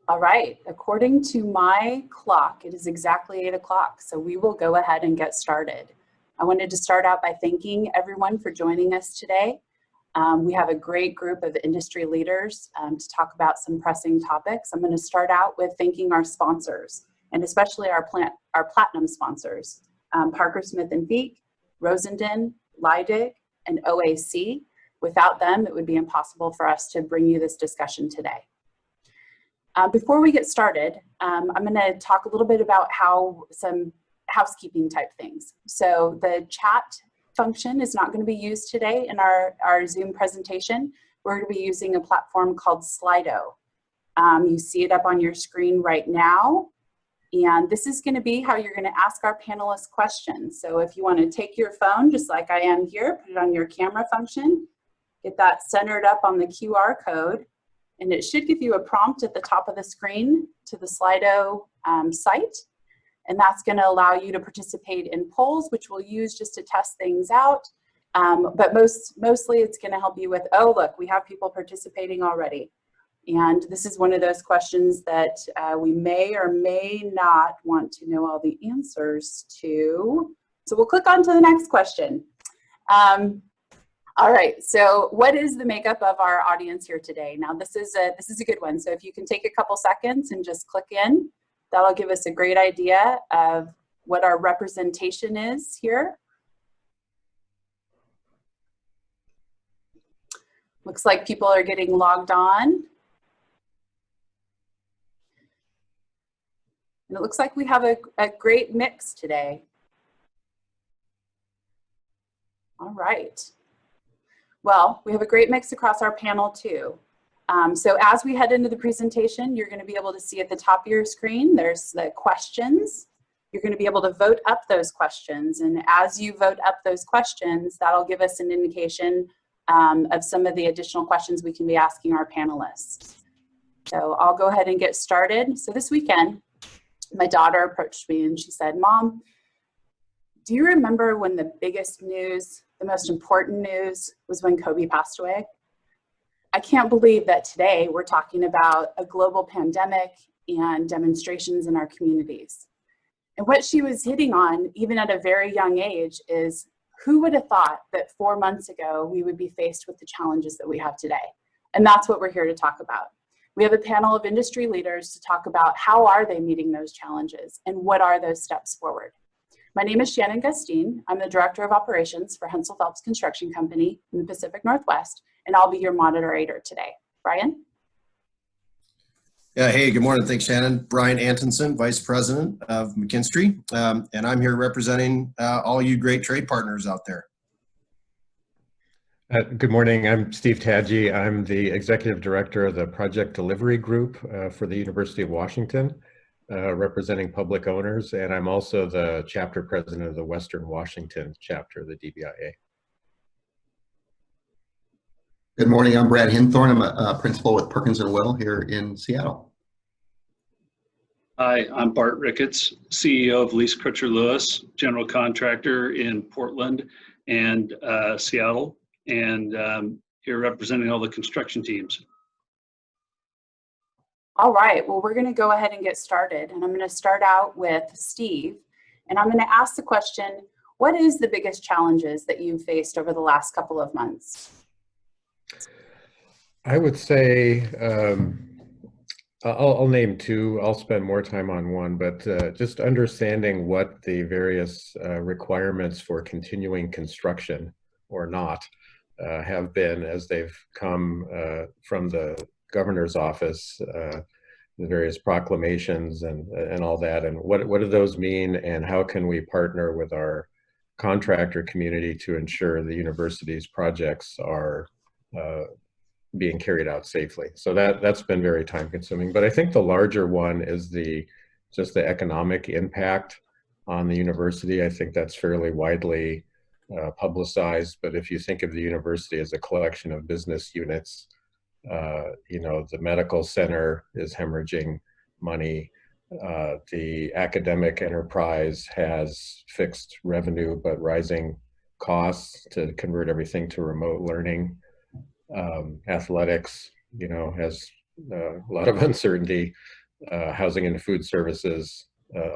All right, according to my clock, it is exactly 8 o'clock, so we will go ahead and get started. I wanted to start out by thanking everyone for joining us today. We have a great group of industry leaders to talk about some pressing topics. I'm going to start out with thanking our sponsors, and especially our platinum sponsors, Parker Smith and Feek, Rosenden, Leidig, and OAC. Without them, it would be impossible for us to bring you this discussion today. Before we get started, I'm going to talk a little bit about some housekeeping type things. So the chat function is not going to be used today in our Zoom presentation. We're going to be using a platform called Slido. You see it up on your screen right now. And this is going to be how you're going to ask our panelists questions. So if you want to take your phone, just like I am here, put it on your camera function, get that centered up on the QR code. And it should give you a prompt at the top of the screen to the Slido site. And that's going to allow you to participate in polls, which we'll use just to test things out. But mostly it's going to help you with, oh, look, we have people participating already. And this is one of those questions that we may or may not want to know all the answers to. So we'll click on to the next question. All right, so what is the makeup of our audience here today? Now this is a good one. So if you can take a couple seconds and just click in, that'll give us a great idea of what our representation is here. Looks like people are getting logged on. And it looks like we have a great mix today. All right. Well, we have a great mix across our panel too. So as we head into the presentation, you're going to be able to see at the top of your screen, there's the questions. You're going to be able to vote up those questions. And as you vote up those questions, that'll give us an indication of some of the additional questions we can be asking our panelists. So I'll go ahead and get started. So this weekend, my daughter approached me and she said, "Mom, do you remember when the biggest news, the most important news was when Kobe passed away? I can't believe that today we're talking about a global pandemic and demonstrations in our communities." And what she was hitting on, even at a very young age, is who would have thought that 4 months ago we would be faced with the challenges that we have today? And that's what we're here to talk about. We have a panel of industry leaders to talk about how are they meeting those challenges and what are those steps forward. My name is Shannon Gustine. I'm the Director of Operations for Hensel Phelps Construction Company in the Pacific Northwest, and I'll be your moderator today. Brian? Yeah, hey, good morning. Thanks, Shannon. Brian Antonson, Vice President of McKinstry, and I'm here representing all you great trade partners out there. Good morning. I'm Steve Tadji. I'm the Executive Director of the Project Delivery Group for the University of Washington, representing public owners, and I'm also the chapter president of the Western Washington chapter of the DBIA. Good morning, I'm Brad Hinthorn. I'm a principal with Perkins & Will here in Seattle. Hi, I'm Bart Ricketts, CEO of Lease Crutcher Lewis, general contractor in Portland and Seattle, and here representing all the construction teams. All right, well, we're going to go ahead and get started. And I'm going to start out with Steve. And I'm going to ask the question, what is the biggest challenges that you've faced over the last couple of months? I would say, I'll name two. I'll spend more time on one, but just understanding what the various requirements for continuing construction or not have been as they've come from the governor's office, the various proclamations and all that, and what do those mean, and how can we partner with our contractor community to ensure the university's projects are being carried out safely. So that's been very time consuming. But I think the larger one is just the economic impact on the university. I think that's fairly widely publicized, but if you think of the university as a collection of business units, you know, the medical center is hemorrhaging money. The academic enterprise has fixed revenue, but rising costs to convert everything to remote learning. Athletics, you know, has a lot of uncertainty, housing and food services,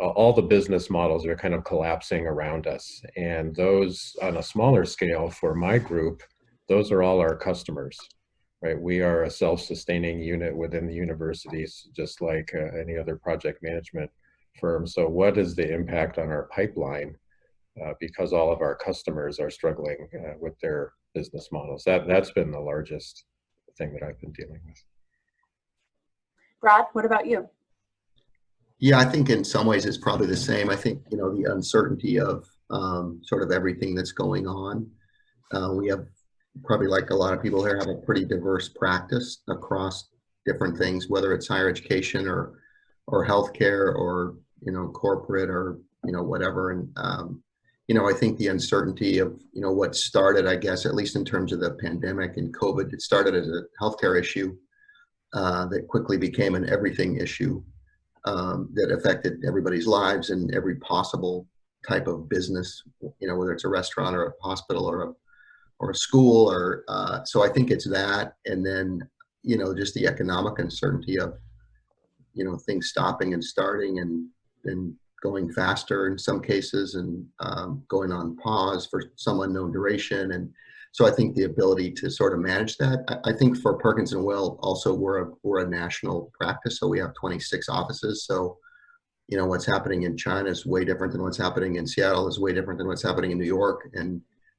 all the business models are kind of collapsing around us. And those on a smaller scale for my group, those are all our customers, right? We are a self-sustaining unit within the universities, just like any other project management firm. So what is the impact on our pipeline? Because all of our customers are struggling with their business models. That's been the largest thing that I've been dealing with. Brad, what about you? Yeah, I think in some ways it's probably the same. I think, you know, the uncertainty of sort of everything that's going on. We have probably, like a lot of people here, have a pretty diverse practice across different things, whether it's higher education or healthcare or, you know, corporate or, you know, whatever. And, you know, I think the uncertainty of, you know, what started, I guess, at least in terms of the pandemic and COVID, it started as a healthcare issue that quickly became an everything issue that affected everybody's lives and every possible type of business, you know, whether it's a restaurant or a hospital or a school or, so I think it's that. And then, you know, just the economic uncertainty of, you know, things stopping and starting and going faster in some cases and going on pause for some unknown duration. And so I think the ability to sort of manage that, I think for Perkins & Will also we're a national practice. So we have 26 offices. So, you know, what's happening in China is way different than what's happening in Seattle is way different than what's happening in New York,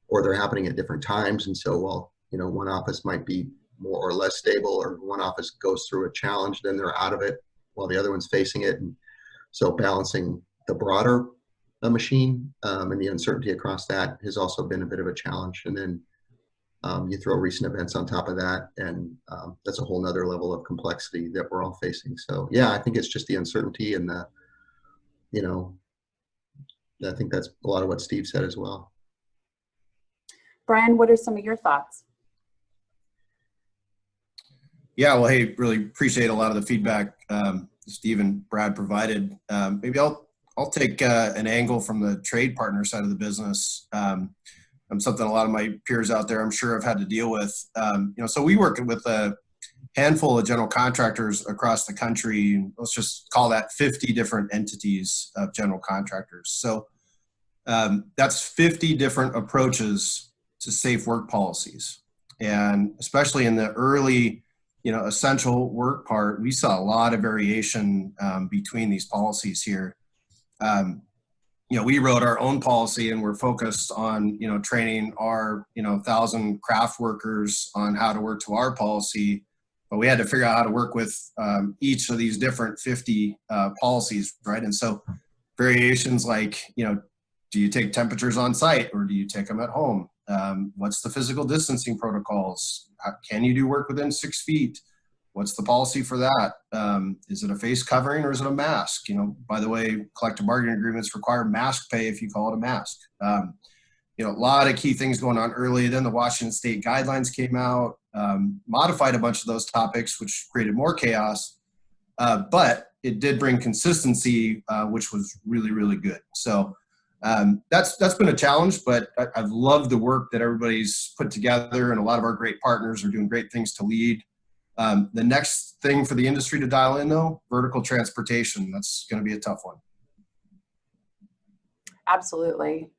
or they're happening at different times. And so while, you know, one office might be more or less stable, or one office goes through a challenge, then they're out of it while the other one's facing it. And so balancing the broader machine and the uncertainty across that has also been a bit of a challenge. And then you throw recent events on top of that, and that's a whole nother level of complexity that we're all facing. So yeah, I think it's just the uncertainty and the, you know, I think that's a lot of what Steve said as well. Brian, what are some of your thoughts? Yeah, well, hey, really appreciate a lot of the feedback Steve and Brad provided. Maybe I'll take an angle from the trade partner side of the business. Something a lot of my peers out there, I'm sure, have had to deal with. You know, so we work with a handful of general contractors across the country. Let's just call that 50 different entities of general contractors. So that's 50 different approaches to safe work policies. And especially in the early, you know, essential work part, we saw a lot of variation between these policies here. You know, we wrote our own policy and we're focused on, you know, training our, you know, 1,000 craft workers on how to work to our policy, but we had to figure out how to work with each of these different 50 policies, right? And so variations like, you know, do you take temperatures on site or do you take them at home? What's the physical distancing protocols? Can you do work within 6 feet? What's the policy for that? Is it a face covering or is it a mask? You know, by the way, collective bargaining agreements require mask pay if you call it a mask. You know, a lot of key things going on early. Then the Washington State guidelines came out, modified a bunch of those topics, which created more chaos. But it did bring consistency, which was really, really good. So that's been a challenge, but I've loved the work that everybody's put together, and a lot of our great partners are doing great things to lead. The next thing for the industry to dial in, though, vertical transportation. That's going to be a tough one. Absolutely.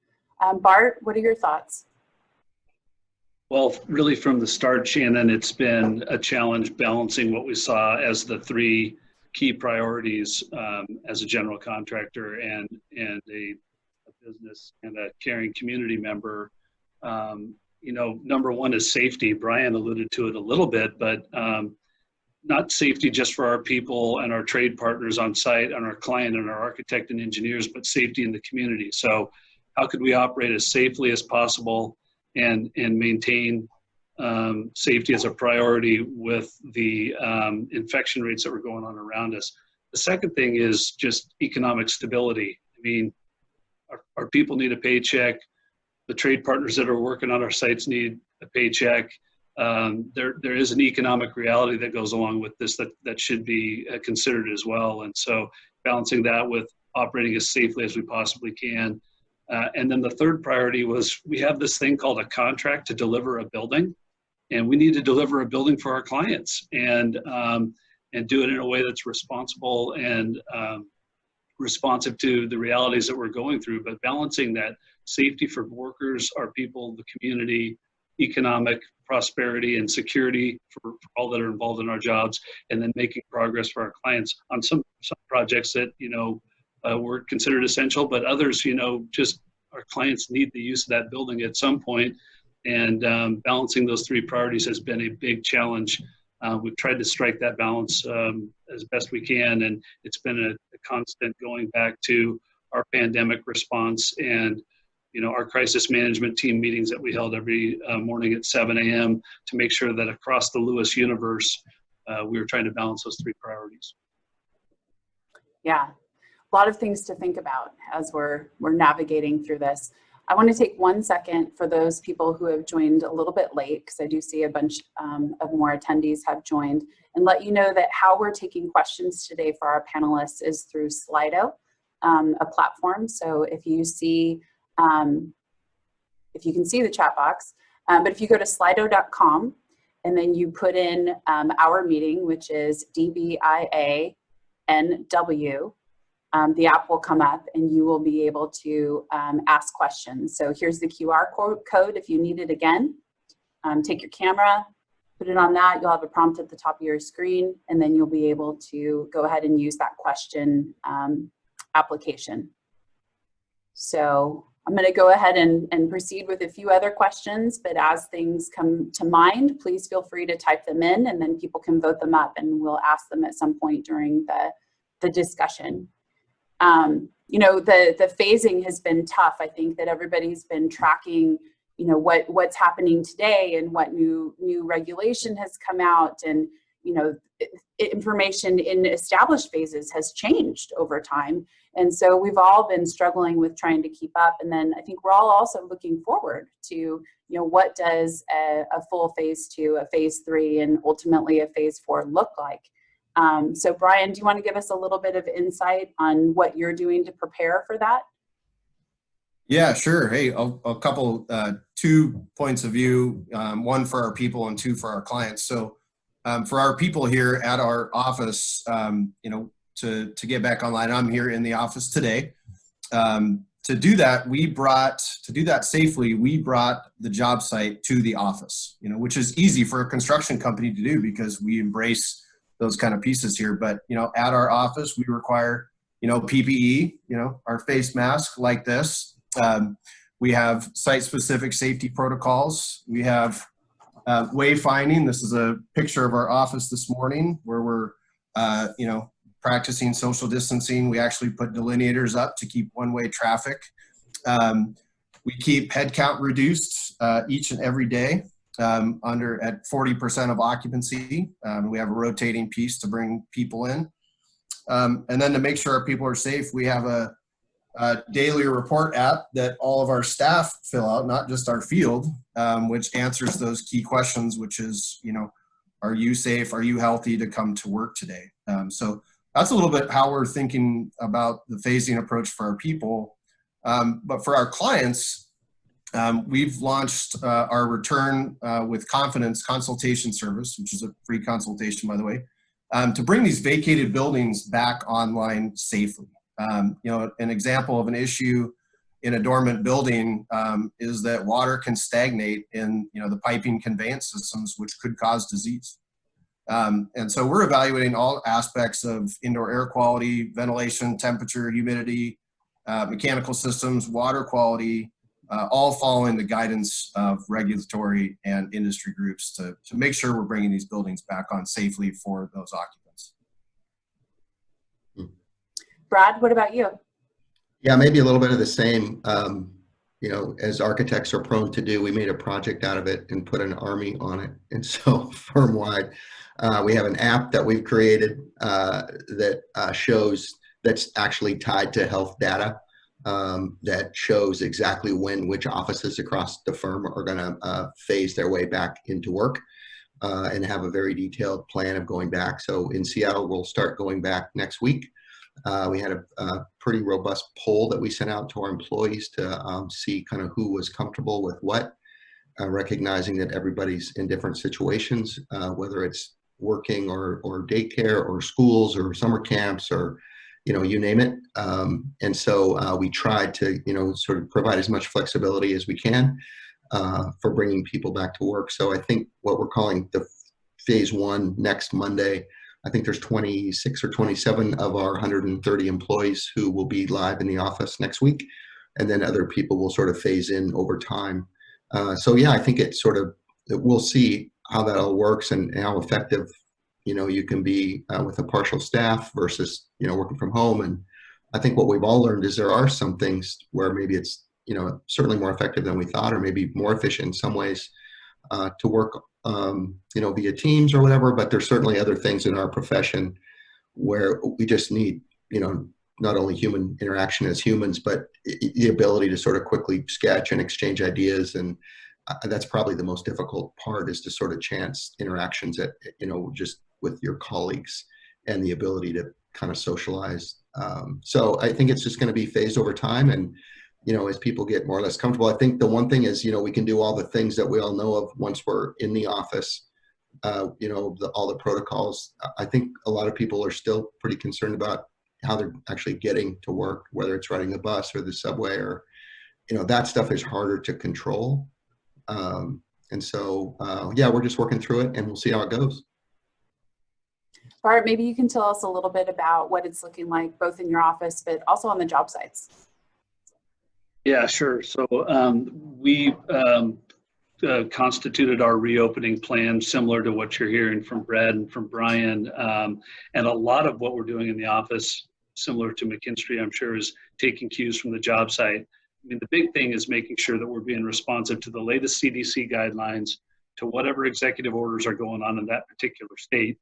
Bart, what are your thoughts? Well, really from the start, Shannon, it's been a challenge balancing what we saw as the three key priorities as a general contractor and a business and a caring community member. You know, number one is safety. Brian alluded to it a little bit, but not safety just for our people and our trade partners on site and our client and our architect and engineers, but safety in the community. So how could we operate as safely as possible and maintain safety as a priority with the infection rates that were going on around us? The second thing is just economic stability. I mean, our people need a paycheck. The trade partners that are working on our sites need a paycheck. There is an economic reality that goes along with this that should be considered as well. And so balancing that with operating as safely as we possibly can. And then the third priority was we have this thing called a contract to deliver a building, and we need to deliver a building for our clients. And and do it in a way that's responsible and responsive to the realities that we're going through, but balancing that safety for workers, our people, the community, economic prosperity and security for all that are involved in our jobs, and then making progress for our clients on some projects that, were considered essential, but others, just our clients need the use of that building at some point. And balancing those three priorities has been a big challenge. We've tried to strike that balance as best we can, and it's been a constant going back to our pandemic response and our crisis management team meetings that we held every morning at 7 a.m. to make sure that across the Lewis universe, we were trying to balance those three priorities. Yeah, a lot of things to think about as we're navigating through this. I want to take 1 second for those people who have joined a little bit late, because I do see a bunch of more attendees have joined, and let you know that how we're taking questions today for our panelists is through Slido, a platform. So if you see, if you can see the chat box, but if you go to slido.com and then you put in our meeting, which is DBIANW, the app will come up and you will be able to ask questions. So here's the QR code if you need it again. Take your camera, put it on that. You'll have a prompt at the top of your screen, and then you'll be able to go ahead and use that question application. So I'm going to go ahead and proceed with a few other questions, but as things come to mind, please feel free to type them in, and then people can vote them up, and we'll ask them at some point during the discussion. The phasing has been tough. I think that everybody's been tracking, what's happening today and what new regulation has come out, and, information in established phases has changed over time. And so we've all been struggling with trying to keep up. And then I think we're all also looking forward to, what does a full phase 2, a phase 3, and ultimately a phase 4 look like? So Brian, do you want to give us a little bit of insight on what you're doing to prepare for that? Yeah, sure. Hey, a couple, 2 points of view, one for our people and 2 for our clients. So for our people here at our office, to get back online, I'm here in the office today. To do that safely, we brought the job site to the office, which is easy for a construction company to do because we embrace those kind of pieces here. But, at our office, we require, PPE, our face mask like this. We have site-specific safety protocols. We have wayfinding. This is a picture of our office this morning where we're, practicing social distancing. We actually put delineators up to keep one-way traffic. We keep head count reduced each and every day at 40% of occupancy. We have a rotating piece to bring people in. And then to make sure our people are safe, we have a daily report app that all of our staff fill out, not just our field, which answers those key questions, which is, are you safe? Are you healthy to come to work today? So that's a little bit how we're thinking about the phasing approach for our people. But for our clients, we've launched our Return with Confidence consultation service, which is a free consultation, by the way, to bring these vacated buildings back online safely. An example of an issue in a dormant building is that water can stagnate in the piping conveyance systems, which could cause disease. And so we're evaluating all aspects of indoor air quality, ventilation, temperature, humidity, mechanical systems, water quality, all following the guidance of regulatory and industry groups to make sure we're bringing these buildings back on safely for those occupants. Brad, what about you? Yeah, maybe a little bit of the same. As architects are prone to do, we made a project out of it and put an army on it. And so firm-wide, we have an app that we've created that's actually tied to health data that shows exactly which offices across the firm are going to phase their way back into work and have a very detailed plan of going back. So in Seattle, we'll start going back next week. We had a pretty robust poll that we sent out to our employees to see kind of who was comfortable with what, recognizing that everybody's in different situations, whether it's working or daycare or schools or summer camps or, you name it. And so we tried to, sort of provide as much flexibility as we can for bringing people back to work. So I think what we're calling the phase one next Monday, I think there's 26 or 27 of our 130 employees who will be live in the office next week. And then other people will sort of phase in over time. So yeah, I think we'll see how that all works and how effective, you can be with a partial staff versus, working from home. And I think what we've all learned is there are some things where maybe it's, certainly more effective than we thought, or maybe more efficient in some ways to work, via Teams or whatever. But there's certainly other things in our profession where we just need, not only human interaction as humans, but the ability to sort of quickly sketch and exchange ideas. And that's probably the most difficult part, is to sort of chance interactions at, just with your colleagues and the ability to kind of socialize. So I think it's just going to be phased over time. And, as people get more or less comfortable, I think the one thing is, we can do all the things that we all know of once we're in the office, all the protocols. I think a lot of people are still pretty concerned about how they're actually getting to work, whether it's riding the bus or the subway, or, that stuff is harder to control. And so, yeah, we're just working through it, and we'll see how it goes. Bart, maybe you can tell us a little bit about what it's looking like both in your office, but also on the job sites. Yeah, sure. So we constituted our reopening plan similar to what you're hearing from Brad and from Brian. And a lot of what we're doing in the office, similar to McKinstry, I'm sure, is taking cues from the job site. I mean, the big thing is making sure that we're being responsive to the latest CDC guidelines, to whatever executive orders are going on in that particular state.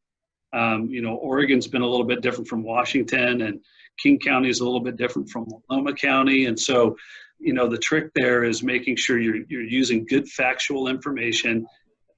Oregon's been a little bit different from Washington, and King County is a little bit different from Multnomah County. And so, the trick there is making sure you're using good factual information,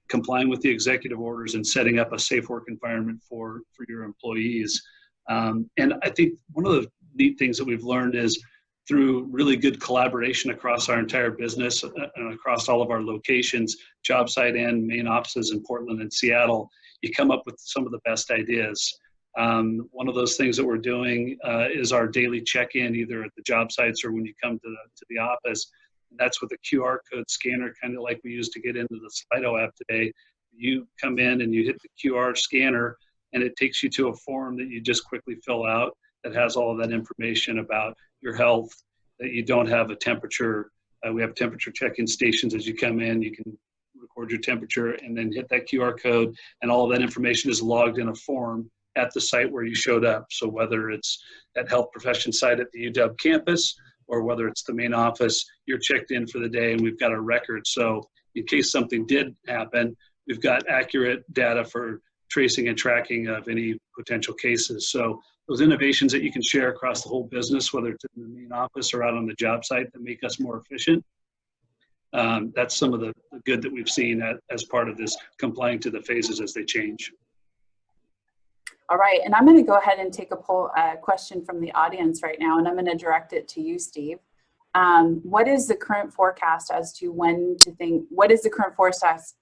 complying with the executive orders, and setting up a safe work environment for your employees. And I think one of the neat things that we've learned is, through really good collaboration across our entire business and across all of our locations, job site and main offices in Portland and Seattle, you come up with some of the best ideas. One of those things that we're doing is our daily check-in, either at the job sites or when you come to the office. And that's with a QR code scanner, kind of like we use to get into the Slido app today. You come in and you hit the QR scanner, and it takes you to a form that you just quickly fill out that has all of that information about your health, that you don't have a temperature. We have temperature check-in stations. As you come in, you can record your temperature and then hit that QR code, and all of that information is logged in a form at the site where you showed up. So whether it's that health profession site at the UW campus, or whether it's the main office, you're checked in for the day, and we've got a record. So in case something did happen, we've got accurate data for tracing and tracking of any potential cases. So those innovations that you can share across the whole business, whether it's in the main office or out on the job site, that make us more efficient. That's some of the good that we've seen as part of this, complying to the phases as they change. All right, and I'm going to go ahead and take a poll question from the audience right now, and I'm going to direct it to you, Steve. What is the current forecast as to when to think? What is the current forecast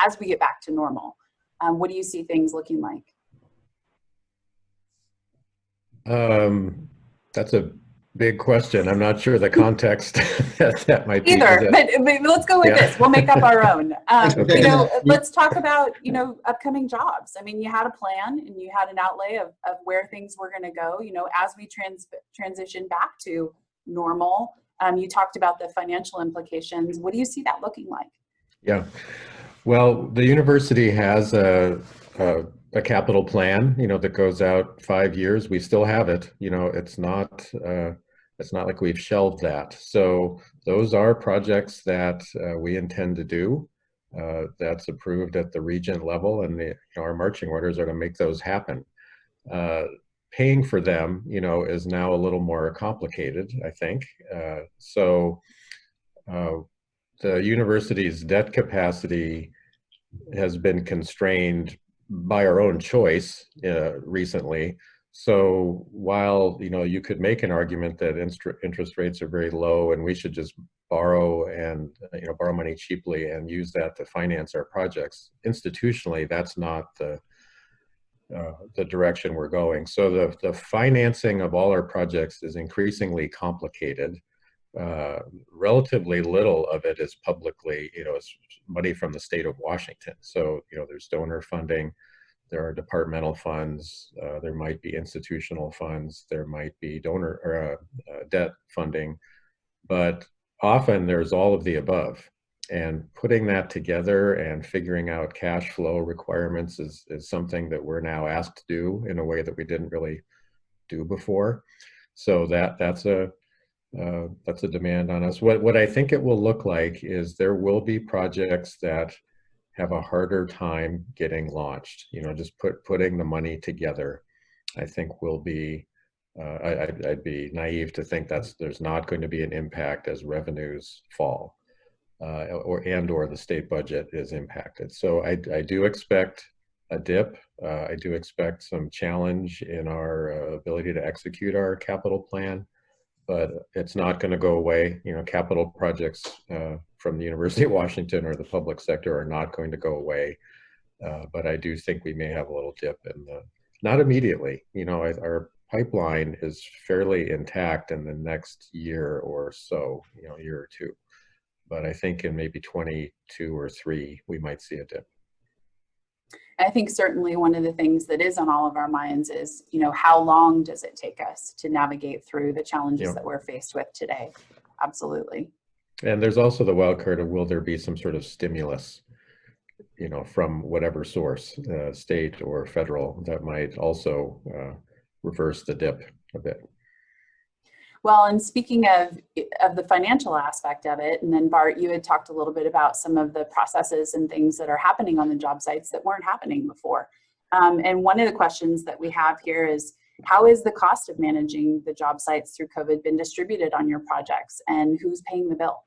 as we get back to normal? What do you see things looking like? That's a big question. I'm not sure the context that might be. Either, but let's go with this. We'll make up our own. Okay. Let's talk about, upcoming jobs. I mean, you had a plan and you had an outlay of where things were going to go, as we transition back to normal. You talked about the financial implications. What do you see that looking like? Yeah. Well, the university has a capital plan, that goes out 5 years. We still have it. It's not like we've shelved that. So those are projects that we intend to do. That's approved at the region level, and our marching orders are to make those happen. Paying for them, is now a little more complicated, I think. So the university's debt capacity has been constrained by our own choice recently. So while you could make an argument that interest rates are very low and we should just borrow and borrow money cheaply and use that to finance our projects, institutionally that's not the the direction we're going. So the financing of all our projects is increasingly complicated. Relatively little of it is publicly, it's money from the state of Washington. So, there's donor funding, there are departmental funds, there might be institutional funds, there might be donor or debt funding, but often there's all of the above. And putting that together and figuring out cash flow requirements is something that we're now asked to do in a way that we didn't really do before. So that's a demand on us. What I think it will look like is there will be projects that have a harder time getting launched. Just putting the money together, I think will be, I'd be naive to think there's not going to be an impact as revenues fall. Or the state budget is impacted. So I do expect a dip. I do expect some challenge in our ability to execute our capital plan, but it's not going to go away. Capital projects from the University of Washington or the public sector are not going to go away. But I do think we may have a little dip not immediately. Our pipeline is fairly intact in the next year or so, year or two. But I think in maybe 22 or 3, we might see a dip. I think certainly one of the things that is on all of our minds is, how long does it take us to navigate through the challenges that we're faced with today? Absolutely. And there's also the wild card of, will there be some sort of stimulus, from whatever source, state or federal, that might also reverse the dip a bit. Well, and speaking of the financial aspect of it, and then Bart, you had talked a little bit about some of the processes and things that are happening on the job sites that weren't happening before. And one of the questions that we have here is, how is the cost of managing the job sites through COVID been distributed on your projects, and who's paying the bill?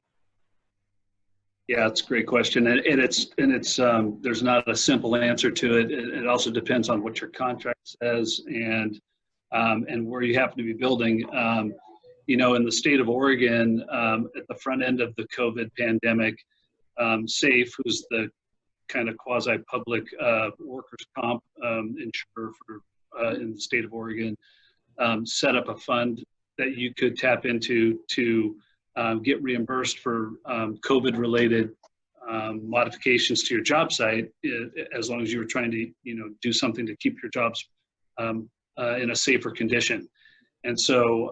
Yeah, it's a great question, and it's there's not a simple answer to it. It also depends on what your contract says and where you happen to be building. In the state of Oregon, at the front end of the COVID pandemic, SAFE, who's the kind of quasi-public workers' comp insurer in the state of Oregon, set up a fund that you could tap into to get reimbursed for COVID-related modifications to your job site, as long as you were trying to, do something to keep your jobs in a safer condition. And so,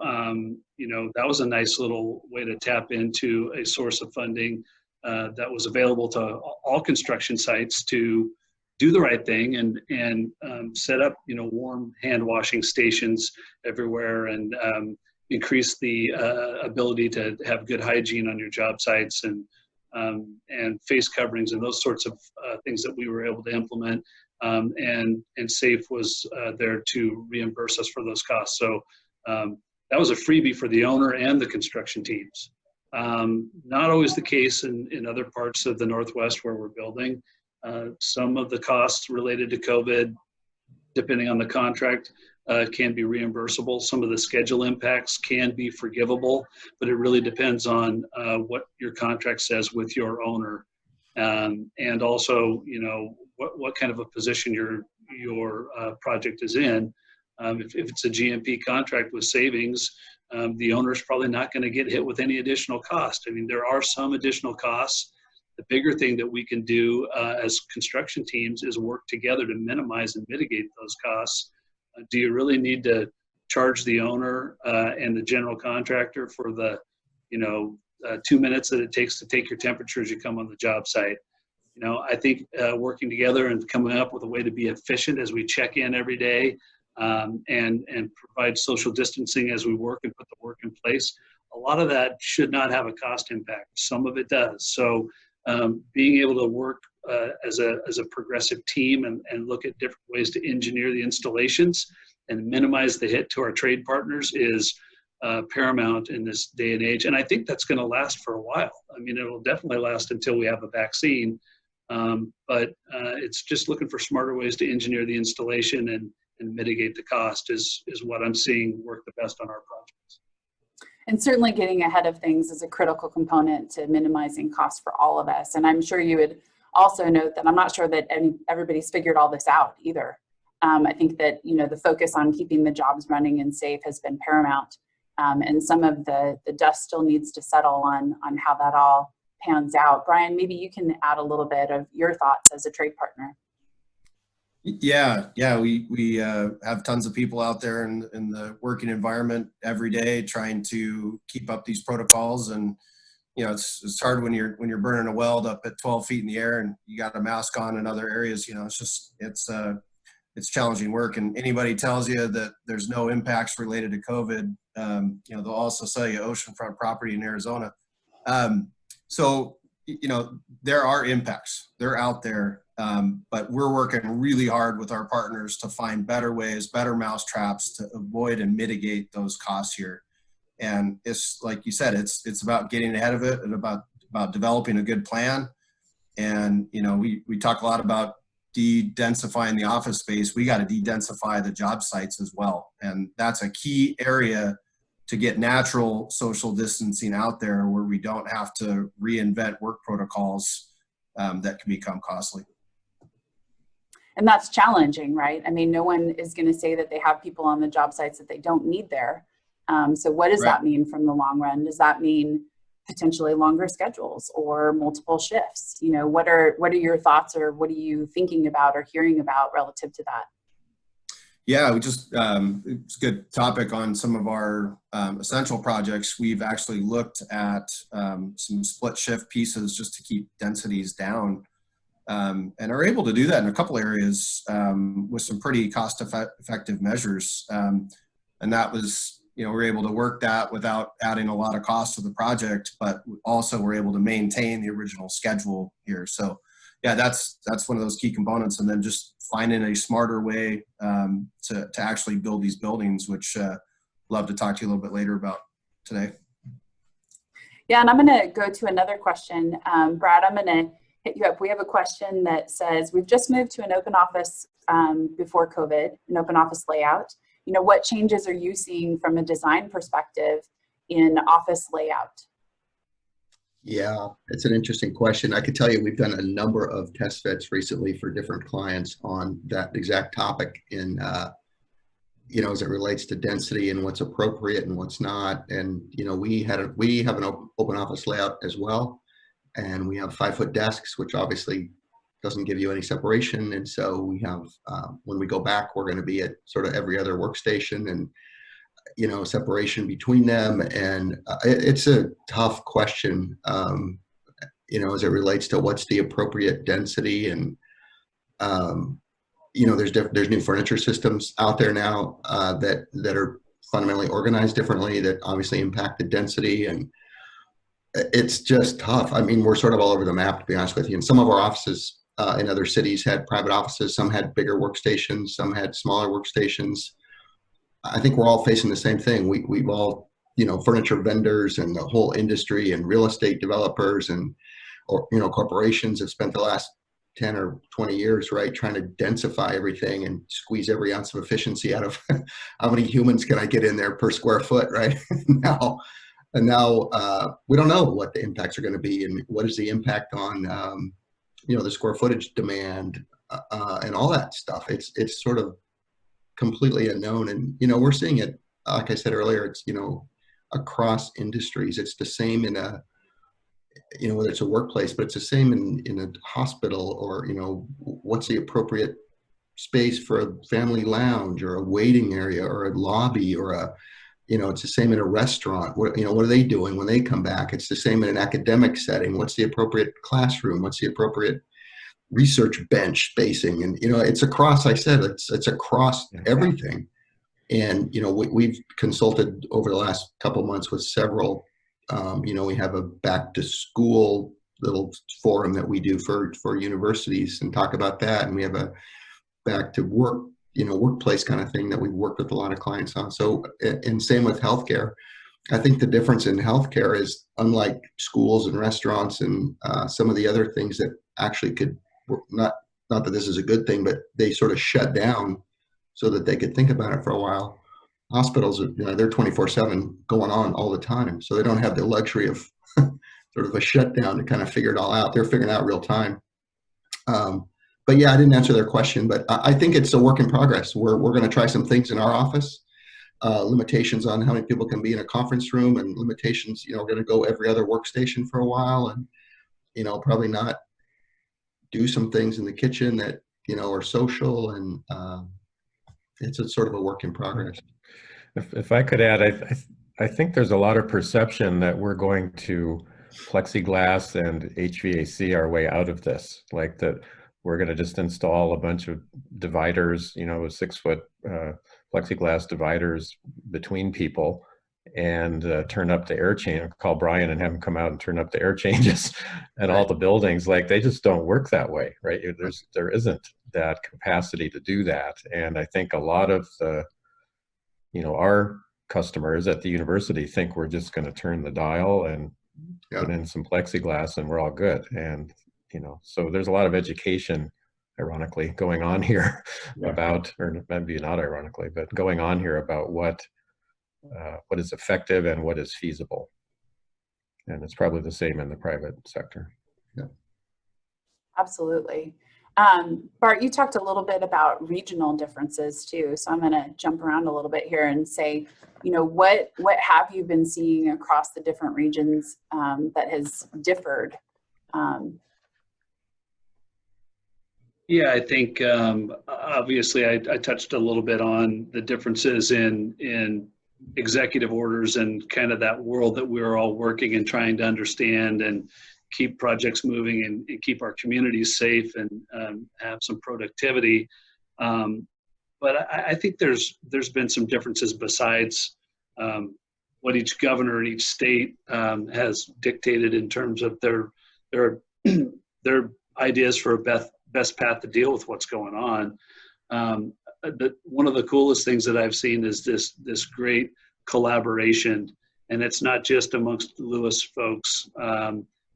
that was a nice little way to tap into a source of funding that was available to all construction sites to do the right thing and set up, warm hand washing stations everywhere and increase the ability to have good hygiene on your job sites and face coverings and those sorts of things that we were able to implement. And SAFE was there to reimburse us for those costs. So that was a freebie for the owner and the construction teams. Not always the case in other parts of the Northwest where we're building. Some of the costs related to COVID, depending on the contract, can be reimbursable. Some of the schedule impacts can be forgivable, but it really depends on what your contract says with your owner. And also, what kind of a position your project is in. If it's a GMP contract with savings, the owner is probably not going to get hit with any additional cost. I mean, there are some additional costs. The bigger thing that we can do as construction teams is work together to minimize and mitigate those costs. Do you really need to charge the owner and the general contractor for the 2 minutes that it takes to take your temperature as you come on the job site? I think working together and coming up with a way to be efficient as we check in every day and provide social distancing as we work and put the work in place, a lot of that should not have a cost impact. Some of it does. So being able to work as a progressive team and look at different ways to engineer the installations and minimize the hit to our trade partners is paramount in this day and age. And I think that's going to last for a while. I mean, it'll definitely last until we have a vaccine. But it's just looking for smarter ways to engineer the installation and mitigate the cost is what I'm seeing work the best on our projects. And certainly getting ahead of things is a critical component to minimizing costs for all of us. And I'm sure you would also note that I'm not sure that everybody's figured all this out either. I think that, the focus on keeping the jobs running and safe has been paramount. And some of the dust still needs to settle on how that all pans out. Brian, maybe you can add a little bit of your thoughts as a trade partner. Yeah, we have tons of people out there in the working environment every day trying to keep up these protocols, and it's hard when you're burning a weld up at 12 feet in the air and you got a mask on in other areas. It's challenging work, and anybody tells you that there's no impacts related to COVID, they'll also sell you oceanfront property in Arizona. So there are impacts. They're out there. But we're working really hard with our partners to find better ways, better mousetraps to avoid and mitigate those costs here. And it's like you said, it's about getting ahead of it and about developing a good plan. And we talk a lot about de-densifying the office space. We got to de-densify the job sites as well, and that's a key area to get natural social distancing out there, where we don't have to reinvent work protocols that can become costly. And that's challenging, right? I mean, no one is going to say that they have people on the job sites that they don't need there. So what does that mean from the long run? Does that mean potentially longer schedules or multiple shifts? What are your thoughts, or what are you thinking about or hearing about relative to that? Yeah, we just, it's a good topic on some of our essential projects. We've actually looked at some split shift pieces just to keep densities down. And are able to do that in a couple areas with some pretty cost-effective measures. And that was, we're able to work that without adding a lot of cost to the project, but also we're able to maintain the original schedule here. So yeah, that's one of those key components. And then just finding a smarter way to actually build these buildings, which love to talk to you a little bit later about today. Yeah, and I'm going to go to another question. Brad, I'm going to hit you up. We have a question that says, we've just moved to an open office before COVID, an open office layout. What changes are you seeing from a design perspective in office layout? Yeah, it's an interesting question. I could tell you we've done a number of test fits recently for different clients on that exact topic in, as it relates to density and what's appropriate and what's not. And, we have an open office layout as well. And we have 5-foot desks, which obviously doesn't give you any separation. And so we have, when we go back, we're going to be at sort of every other workstation and, separation between them. And it's a tough question, as it relates to what's the appropriate density. And, there's new furniture systems out there now that are fundamentally organized differently that obviously impact the density. And it's just tough. I mean, we're sort of all over the map, to be honest with you. And some of our offices in other cities had private offices. Some had bigger workstations. Some had smaller workstations. I think we're all facing the same thing. We've all, furniture vendors and the whole industry and real estate developers and, corporations have spent the last 10 or 20 years, right, trying to densify everything and squeeze every ounce of efficiency out of how many humans can I get in there per square foot, right? Now we don't know what the impacts are going to be and what is the impact on, the square footage demand and all that stuff. It's sort of completely unknown. And, we're seeing it, like I said earlier, it's, across industries. It's the same in a, whether it's a workplace, but it's the same in a hospital or, what's the appropriate space for a family lounge or a waiting area or a lobby or a, it's the same in a restaurant. What are they doing when they come back? It's the same in an academic setting. What's the appropriate classroom? What's the appropriate research bench spacing? And, it's across, I said, it's across everything. And, we've consulted over the last couple of months with several, we have a back to school little forum that we do for universities and talk about that. And we have a back to work, workplace kind of thing that we've worked with a lot of clients on. So, and same with healthcare. I think the difference in healthcare is unlike schools and restaurants and some of the other things that actually could, not that this is a good thing, but they sort of shut down so that they could think about it for a while. Hospitals, they're 24/7 going on all the time. So they don't have the luxury of sort of a shutdown to kind of figure it all out. They're figuring out real time. But but yeah, I didn't answer their question, but I think it's a work in progress. We're going to try some things in our office, limitations on how many people can be in a conference room, and limitations, we're going to go every other workstation for a while, and, probably not do some things in the kitchen that, are social, and it's a sort of a work in progress. If I could add, I think there's a lot of perception that we're going to plexiglass and HVAC our way out of this, like that we're going to just install a bunch of dividers, 6-foot plexiglass dividers between people, and turn up the air change, call Brian and have him come out and turn up the air changes at all the buildings. Like, they just don't work that way, right? There isn't that capacity to do that. And I think a lot of the, our customers at the university think we're just going to turn the dial and put in some plexiglass and we're all good. And, so there's a lot of education, ironically, going on here about, or maybe not ironically, but going on here about what is effective and what is feasible. And it's probably the same in the private sector. Yeah. Absolutely. Bart, you talked a little bit about regional differences too. So I'm going to jump around a little bit here and say, what have you been seeing across the different regions that has differed? Yeah, I think obviously I touched a little bit on the differences in executive orders and kind of that world that we're all working and trying to understand and keep projects moving and keep our communities safe and have some productivity. But I think there's been some differences besides what each governor in each state has dictated in terms of their ideas for a best path to deal with what's going on. One of the coolest things that I've seen is this great collaboration, and it's not just amongst Lewis folks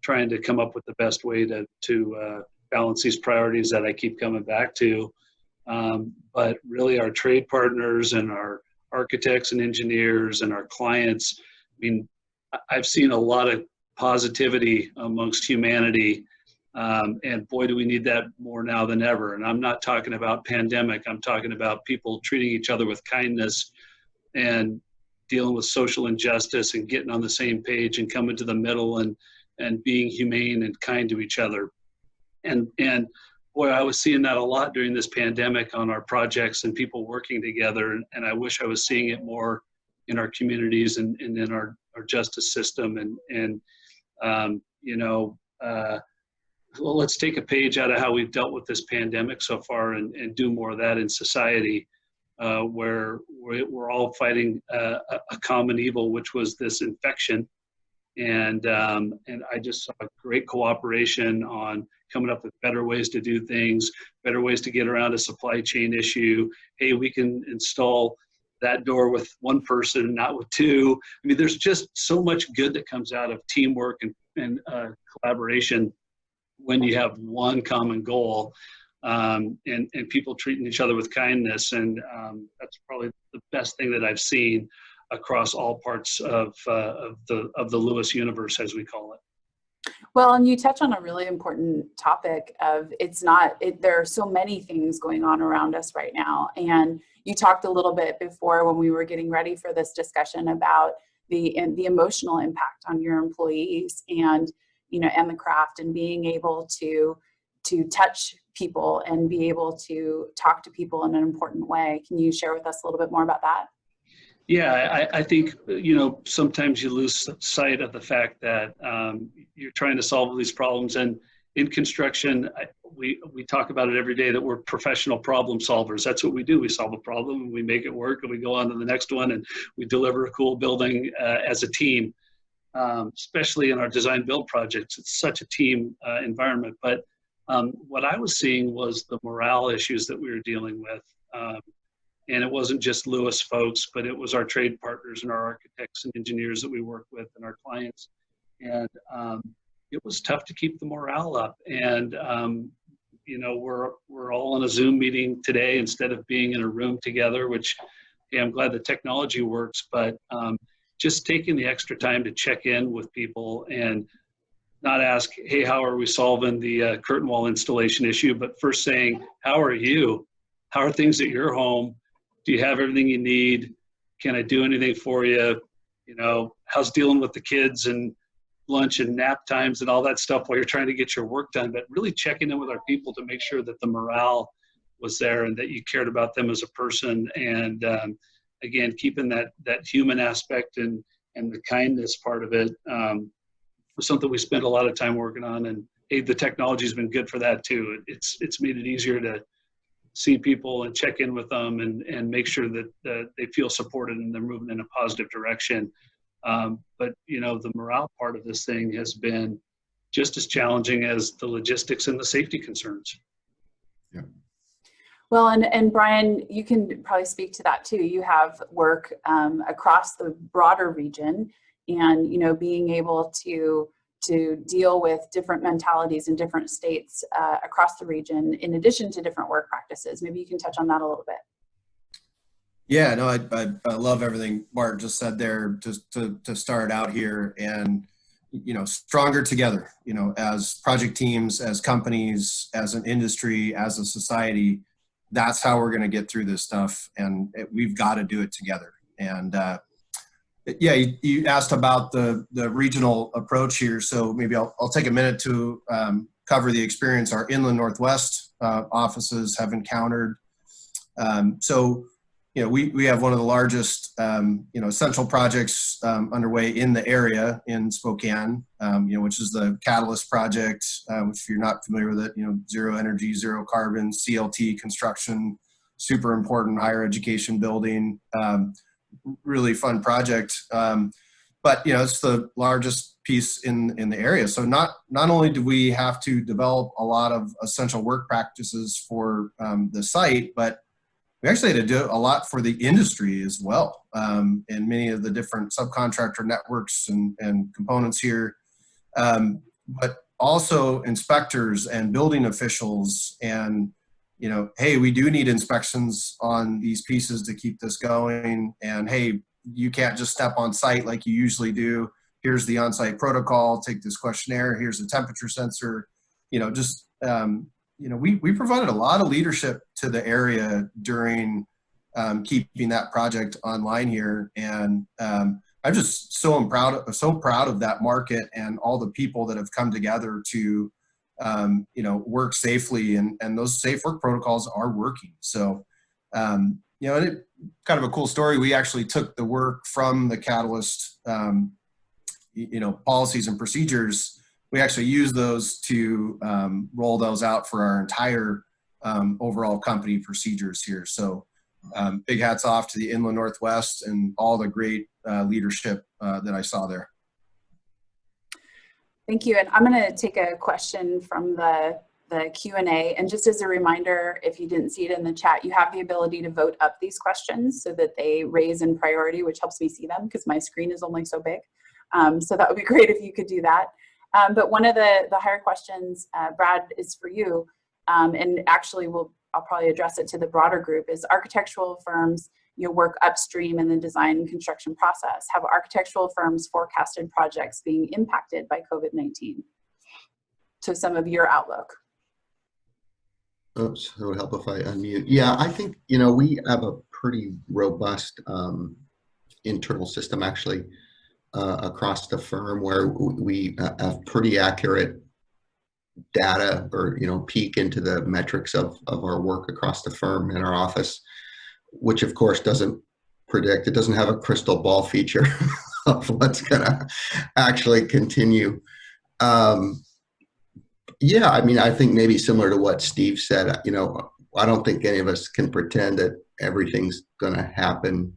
trying to come up with the best way to balance these priorities that I keep coming back to, but really our trade partners and our architects and engineers and our clients. I mean, I've seen a lot of positivity amongst humanity. And boy, do we need that more now than ever. And I'm not talking about pandemic. I'm talking about people treating each other with kindness and dealing with social injustice and getting on the same page and coming to the middle and being humane and kind to each other. And boy, I was seeing that a lot during this pandemic on our projects and people working together. And I wish I was seeing it more in our communities and in our justice system. Well, let's take a page out of how we've dealt with this pandemic so far and do more of that in society, where we're all fighting a common evil, which was this infection. And I just saw great cooperation on coming up with better ways to do things, better ways to get around a supply chain issue. Hey, we can install that door with one person, not with two. I mean, there's just so much good that comes out of teamwork and collaboration when you have one common goal, and people treating each other with kindness. And that's probably the best thing that I've seen across all parts of the Lewis universe, as we call it. Well, and you touch on a really important topic of there are so many things going on around us right now. And you talked a little bit before when we were getting ready for this discussion about the emotional impact on your employees and the craft, and being able to touch people and be able to talk to people in an important way. Can you share with us a little bit more about that? Yeah, I think, sometimes you lose sight of the fact that you're trying to solve these problems. And in construction, we talk about it every day that we're professional problem solvers. That's what we do. We solve a problem and we make it work, and we go on to the next one, and we deliver a cool building as a team. Especially in our design build projects, it's such a team environment. But what I was seeing was the morale issues that we were dealing with. And it wasn't just Lewis folks, but it was our trade partners and our architects and engineers that we work with and our clients. And it was tough to keep the morale up. And, we're all in a Zoom meeting today instead of being in a room together, which, hey, I'm glad the technology works, but just taking the extra time to check in with people and not ask, hey, how are we solving the curtain wall installation issue, but first saying, how are you? How are things at your home? Do you have everything you need? Can I do anything for you? You know, how's dealing with the kids and lunch and nap times and all that stuff while you're trying to get your work done, but really checking in with our people to make sure that the morale was there and that you cared about them as a person. And again, keeping that human aspect and the kindness part of it was something we spent a lot of time working on. And hey, the technology has been good for that too. It's made it easier to see people and check in with them and make sure that they feel supported and they're moving in a positive direction. But you know, the morale part of this thing has been just as challenging as the logistics and the safety concerns. Yeah. Well, and Brian, you can probably speak to that too. You have work across the broader region, and you know, being able to deal with different mentalities in different states across the region, in addition to different work practices. Maybe you can touch on that a little bit. Yeah, no, I love everything Bart just said there, just to start out here. And you know, stronger together, you know, as project teams, as companies, as an industry, as a society. That's how we're going to get through this stuff, and we've got to do it together. And yeah, you asked about the regional approach here, so maybe I'll take a minute to cover the experience our Inland Northwest offices have encountered. So, you know, we have one of the largest, you know, essential projects underway in the area in Spokane, you know, which is the Catalyst project, which if you're not familiar with it, you know, zero energy, zero carbon, CLT construction, super important higher education building, really fun project. But, you know, it's the largest piece in the area. So not only do we have to develop a lot of essential work practices for the site, but we actually had to do a lot for the industry as well, and many of the different subcontractor networks and components here, but also inspectors and building officials. And, you know, hey, we do need inspections on these pieces to keep this going. And hey, you can't just step on site like you usually do. Here's the on-site protocol, take this questionnaire, here's the temperature sensor, you know, just, you know, we provided a lot of leadership to the area during keeping that project online here. And I'm just so proud of that market and all the people that have come together to, you know, work safely, and those safe work protocols are working. So, you know, and kind of a cool story. We actually took the work from the Catalyst, you know, policies and procedures. We actually use those to roll those out for our entire overall company procedures here. So big hats off to the Inland Northwest and all the great leadership that I saw there. Thank you. And I'm going to take a question from the Q&A. And just as a reminder, if you didn't see it in the chat, you have the ability to vote up these questions so that they raise in priority, which helps me see them because my screen is only so big. So that would be great if you could do that. But one of the higher questions, Brad, is for you, and actually I'll probably address it to the broader group, is architectural firms, you know, work upstream in the design and construction process. Have architectural firms forecasted projects being impacted by COVID-19? So some of your outlook. Oops, it would help if I unmute. Yeah, I think, you know, we have a pretty robust internal system actually across the firm where we have pretty accurate data, or, you know, peek into the metrics of our work across the firm in our office, which of course doesn't predict, it doesn't have a crystal ball feature of what's gonna actually continue. Yeah, I mean, I think maybe similar to what Steve said, you know, I don't think any of us can pretend that everything's gonna happen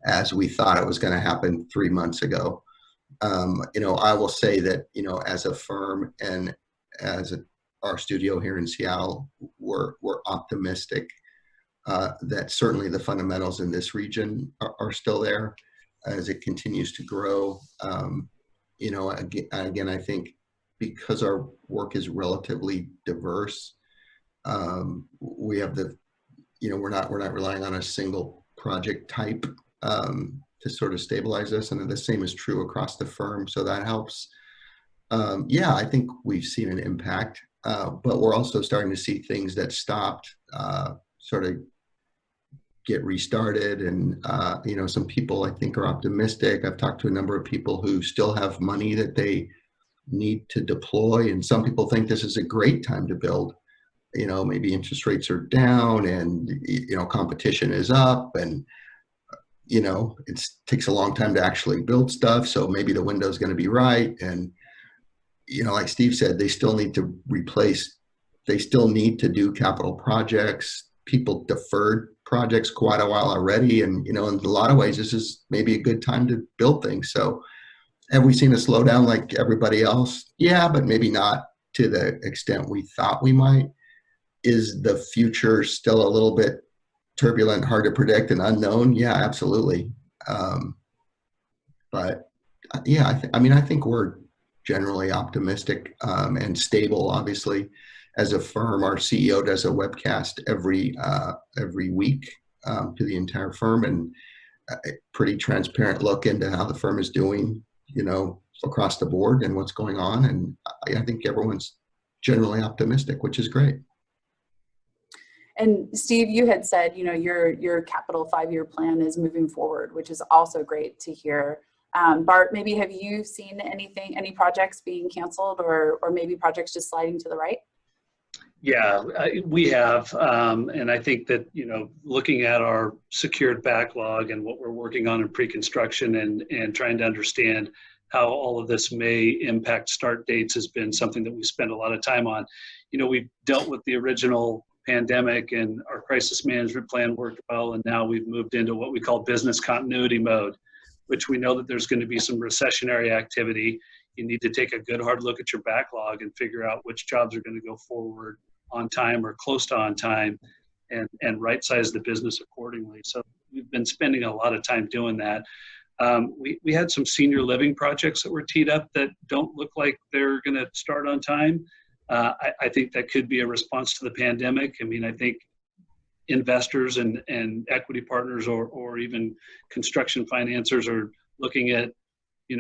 as we thought it was gonna happen 3 months ago. You know, I will say that, you know, as a firm and as our studio here in Seattle, we're optimistic that certainly the fundamentals in this region are still there as it continues to grow. You know, again, I think because our work is relatively diverse, we have the, you know, we're not relying on a single project type to sort of stabilize us, and the same is true across the firm, so that helps. Yeah, I think we've seen an impact, but we're also starting to see things that stopped sort of get restarted. And, some people I think are optimistic. I've talked to a number of people who still have money that they need to deploy. And some people think this is a great time to build. Maybe interest rates are down and, competition is up, and, it takes a long time to actually build stuff. So maybe the window's going to be right. And, like Steve said, they still need to they still need to do capital projects. People deferred projects quite a while already. And, in a lot of ways, this is maybe a good time to build things. So have we seen a slowdown like everybody else? Yeah, but maybe not to the extent we thought we might. Is the future still a little bit turbulent, hard to predict, and unknown? Yeah, absolutely. But yeah, I think we're generally optimistic and stable. Obviously, as a firm, our CEO does a webcast every week to the entire firm, and a pretty transparent look into how the firm is doing, across the board and what's going on. And I think everyone's generally optimistic, which is great. And Steve, you had said, your capital 5-year plan is moving forward, which is also great to hear. Bart, maybe have you seen any projects being canceled or maybe projects just sliding to the right? Yeah, we have. And I think that, looking at our secured backlog and what we're working on in pre-construction and trying to understand how all of this may impact start dates has been something that we spend a lot of time on. We've dealt with the original pandemic and our crisis management plan worked well, and now we've moved into what we call business continuity mode, which we know that there's going to be some recessionary activity. You need to take a good hard look at your backlog and figure out which jobs are going to go forward on time or close to on time, and right size the business accordingly. So we've been spending a lot of time doing that. We had some senior living projects that were teed up that don't look like they're going to start on time. I think that could be a response to the pandemic. I think investors and equity partners or even construction financiers are looking at,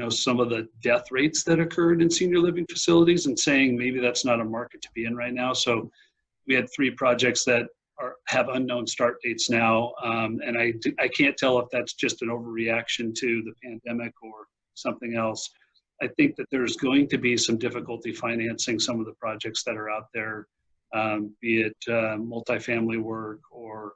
some of the death rates that occurred in senior living facilities and saying maybe that's not a market to be in right now. So we had 3 projects that have unknown start dates now. And I can't tell if that's just an overreaction to the pandemic or something else. I think that there's going to be some difficulty financing some of the projects that are out there, be it multifamily work or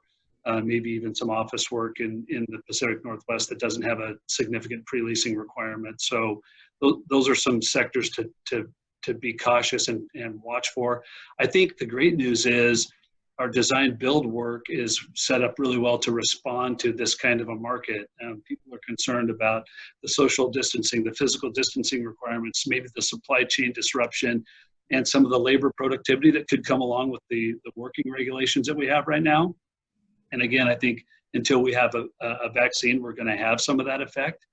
maybe even some office work in the Pacific Northwest that doesn't have a significant pre-leasing requirement. So those are some sectors to be cautious and watch for. I think the great news is our design build work is set up really well to respond to this kind of a market. People are concerned about the social distancing, the physical distancing requirements, maybe the supply chain disruption, and some of the labor productivity that could come along with the working regulations that we have right now. And again, I think until we have a vaccine, we're going to have some of that effect.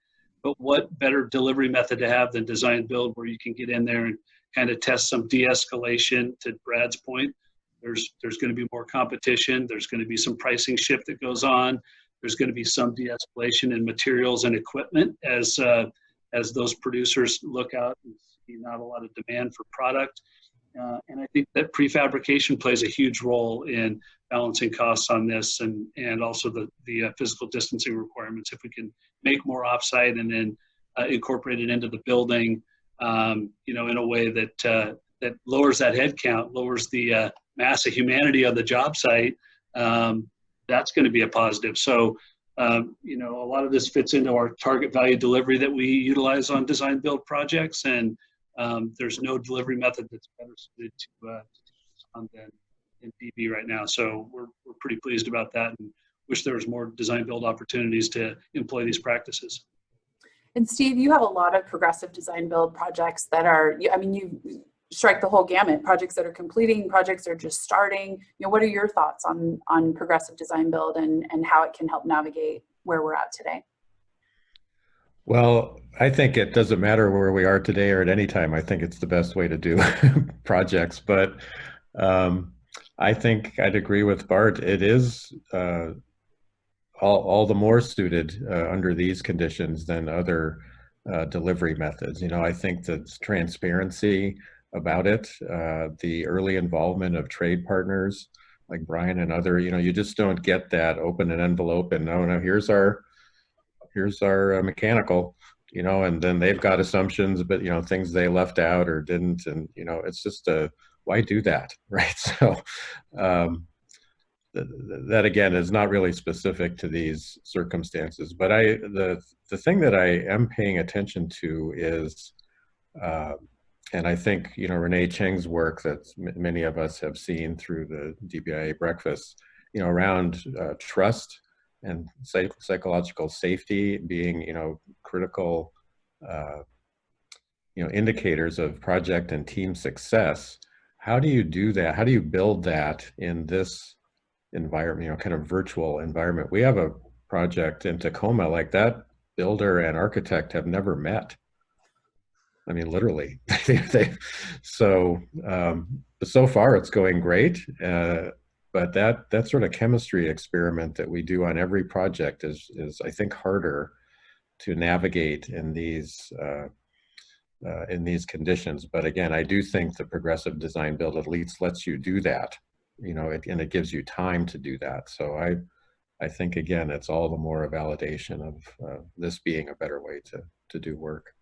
But what better delivery method to have than design build, where you can get in there and kind of test some de-escalation? To Brad's point, there's going to be more competition. There's going to be some pricing shift that goes on. There's going to be some de-escalation in materials and equipment as those producers look out and see not a lot of demand for product. And I think that prefabrication plays a huge role in balancing costs on this, and also the physical distancing requirements. If we can make more offsite and then incorporate it into the building, in a way that lowers that head count, lowers the mass of humanity on the job site, that's going to be a positive. So, a lot of this fits into our target value delivery that we utilize on design build projects, and there's no delivery method that's better suited to on than DB right now. So we're pretty pleased about that, and wish there was more design build opportunities to employ these practices. And Steve, you have a lot of progressive design build projects that are, you strike the whole gamut, projects that are completing, projects that are just starting. What are your thoughts on progressive design build and how it can help navigate where we're at today? Well, I think it doesn't matter where we are today or at any time. I think it's the best way to do projects. But I think I'd agree with Bart. It is all the more suited under these conditions than other delivery methods. You know, I think that transparency about it, the early involvement of trade partners like Brian and other, you know, you just don't get that open an envelope and no, here's our mechanical, you know, and then they've got assumptions, but you know, things they left out or didn't, and you know, it's just why do that, right? So that again is not really specific to these circumstances, but the thing that I am paying attention to is, and I think, you know, Renee Cheng's work that many of us have seen through the DBIA breakfasts, you know, around trust and psychological safety being, you know, critical, you know, indicators of project and team success. How do you do that? How do you build that in this environment, you know, kind of virtual environment? We have a project in Tacoma like that. Builder and architect have never met. I mean, literally. So far it's going great. But that sort of chemistry experiment that we do on every project is I think harder to navigate in these conditions. But again, I do think the progressive design build at least lets you do that, you know, and it gives you time to do that. So I think again, it's all the more a validation of this being a better way to do work.